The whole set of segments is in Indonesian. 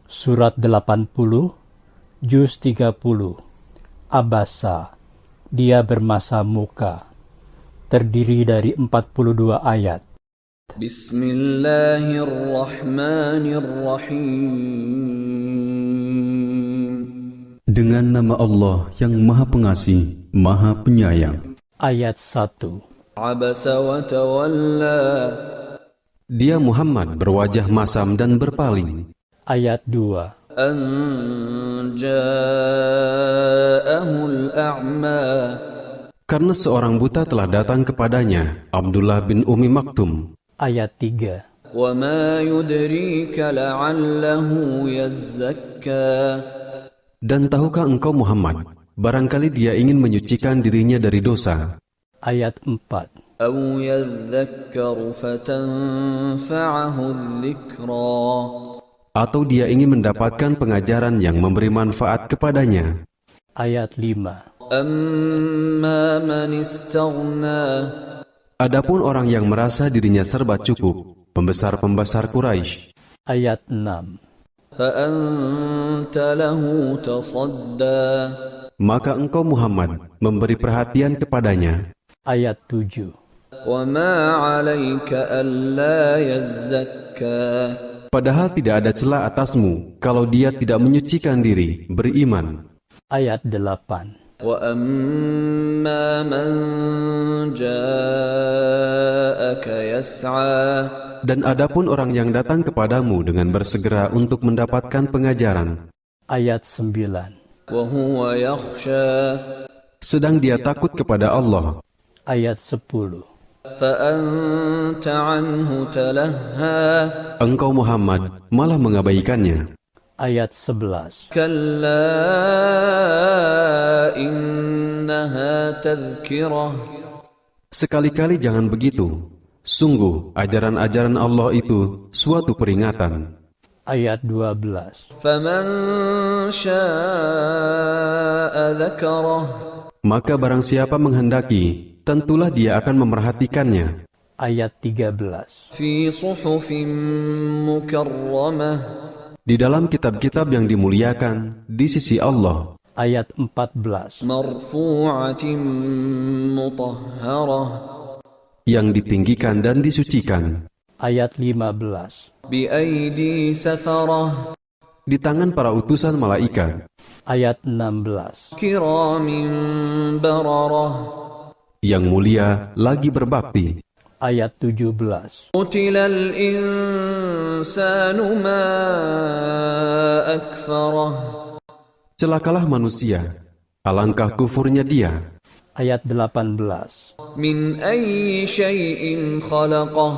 Surat 80, Juz 30, Abasa, dia bermasa muka. Terdiri dari 42 ayat. Bismillahirrahmanirrahim. Dengan nama Allah yang Maha Pengasih, Maha Penyayang. Ayat 1. Abasa wa tawalla. Dia Muhammad berwajah masam dan berpaling. Ayat 2. An ja'ahul a'ma. Karena seorang buta telah datang kepadanya, Abdullah bin Umi Maktum. Ayat 3. Wa ma yudrika la'allahu yazzakka. Dan tahukah engkau Muhammad, barangkali dia ingin menyucikan dirinya dari dosa. Ayat 4. Aw yadhakkaru fatanfa'ahu adh-dhikra. Atau dia ingin mendapatkan pengajaran yang memberi manfaat kepadanya. Ayat 5. Amma man istaghna. Adapun orang yang merasa dirinya serba cukup, pembesar-pembesar Quraisy. Ayat 6. Fa'anta lahu tasadda. Maka engkau Muhammad memberi perhatian kepadanya. Ayat 7. Wa ma 'alaika alla yazzakka. Padahal tidak ada celah atasmu kalau dia tidak menyucikan diri, beriman. Ayat 8. Wa amma man ja'aka yas'a. Dan adapun orang yang datang kepadamu dengan bersegera untuk mendapatkan pengajaran. Ayat 9. Wa huwa yakhsha. Sedang dia takut kepada Allah. Ayat 10. Fa'anta 'anhu talahha. Engkau Muhammad malah mengabaikannya. Ayat 11. Kalla innaha tadhkirah. Sekali-kali jangan begitu. Sungguh, ajaran-ajaran Allah itu suatu peringatan. Ayat 12. Faman syaa'a dzakarah. Maka barang siapa menghendaki, tentulah dia akan memerhatikannya. Ayat 13. Fi suhufin mukarramah. Di dalam kitab-kitab yang dimuliakan di sisi Allah. Ayat 14. Marfu'atin mutahharah. Yang ditinggikan dan disucikan. Ayat 15. Bi aidi safarah. Di tangan para utusan malaikat. Ayat 16. Kiramin bararah. Yang mulia lagi berbakti. Ayat 17. Qutilal insanu ma akfarah. Celakalah manusia, alangkah kufurnya dia. Ayat 18. Min ayyi syai'in khalaqah.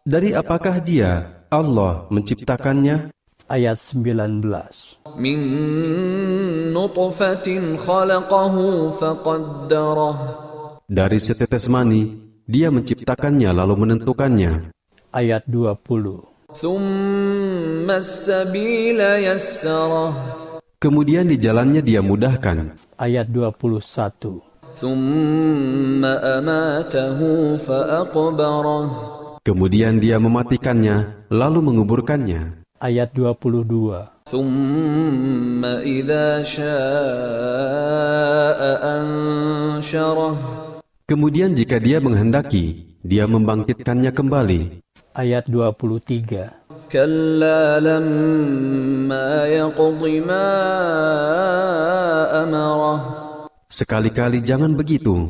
Dari apakah dia, Allah, menciptakannya? Ayat 19. Min nutfatin khalaqahu faqaddarah. Dari setetes mani, dia menciptakannya lalu menentukannya. Ayat 20. Thumma as-sabila yassarah. Kemudian di jalannya dia mudahkan. Ayat 21. Thumma amatahu faaqbarah. Kemudian dia mematikannya, lalu menguburkannya. Ayat 22. Thumma idza syaa'a ansyarah. Kemudian jika dia menghendaki, dia membangkitkannya kembali. Ayat 23. Kalla lamma yaqdi ma amarah. Sekali-kali jangan begitu.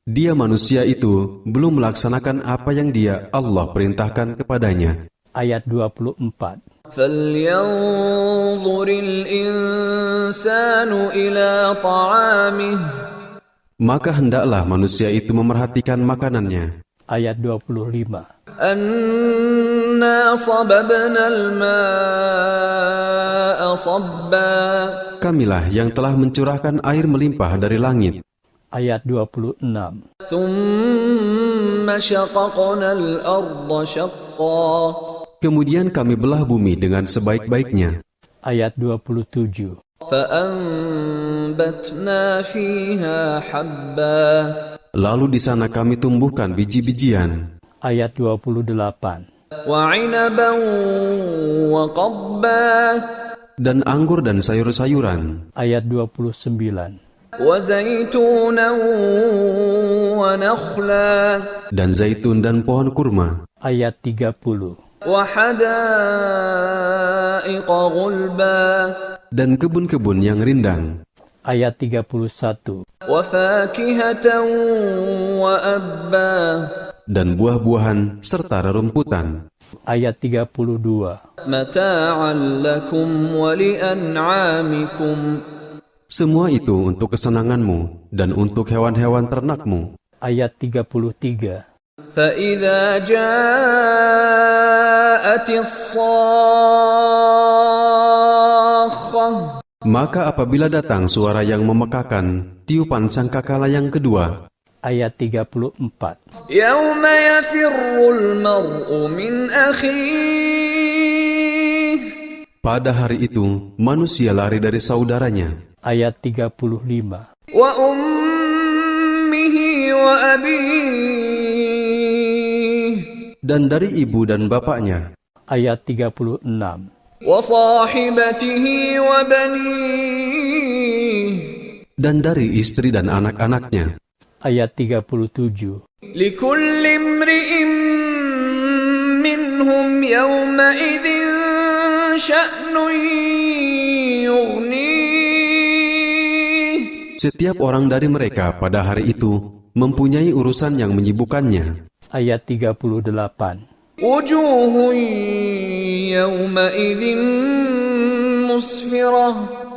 Dia manusia itu belum melaksanakan apa yang dia, Allah, perintahkan kepadanya. Ayat 24. Falyanzuril insanu ila ta'amih. Maka hendaklah manusia itu memerhatikan makanannya. Ayat 25. Anna sababnal ma'a sabba. Kamilah yang telah mencurahkan air melimpah dari langit. Ayat 26. Thumma syaqaqnal arda syaqqa. Kemudian kami belah bumi dengan sebaik-baiknya. Ayat 27. فَأَنبَتْنَا فِيهَا حَبًّا. Lalu di sana kami tumbuhkan biji-bijian. Ayat 28. وعنبا وقضبا dan anggur dan sayur-sayuran, Ayat 29. وزيتونا ونخلا dan zaitun dan pohon kurma, Ayat 30. وحدائق غلبا dan kebun-kebun yang rindang, Ayat 31. وفاكهة وأبا dan buah-buahan serta rerumputan, Ayat 32. متاعا لكم ولأنعامكم semua itu untuk kesenanganmu dan untuk hewan-hewan ternakmu. Ayat 33. فإذا جاءت الصاخة Maka apabila datang suara yang memekakan, tiupan sangkakala yang kedua, Ayat 34. يوم يفر المرء من أخيه pada hari itu manusia lari dari saudaranya, Ayat 35. وأمه وأبيه dan dari ibu dan bapaknya, Ayat 36. وصاحبته وبنيه dan dari istri dan anak-anaknya. Ayat 37. لكل امرئ منهم يومئذ شأن يغنيه Setiap orang dari mereka pada hari itu mempunyai urusan yang menyibukkannya. Ayat 38. وجوه يومئذ مسفرة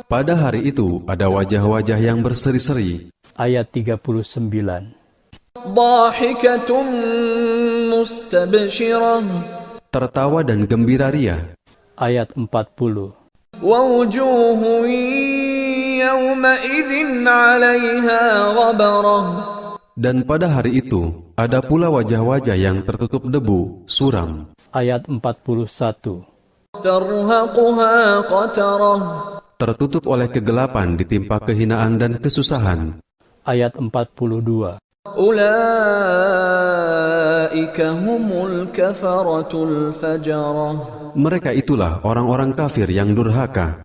Pada hari itu ada wajah-wajah yang berseri-seri, Ayat 39. ضاحكة مستبشرة tertawa dan gembira ria. Ayat 40. ووجوه يومئذ عليها غبرة Dan pada hari itu ada pula wajah-wajah yang tertutup debu, suram, Ayat 41. ترهقها قترة tertutup oleh kegelapan ditimpa kehinaan dan kesusahan. Ayat 42. أولئك هم الكفرة الفجرة Mereka itulah orang-orang kafir yang durhaka.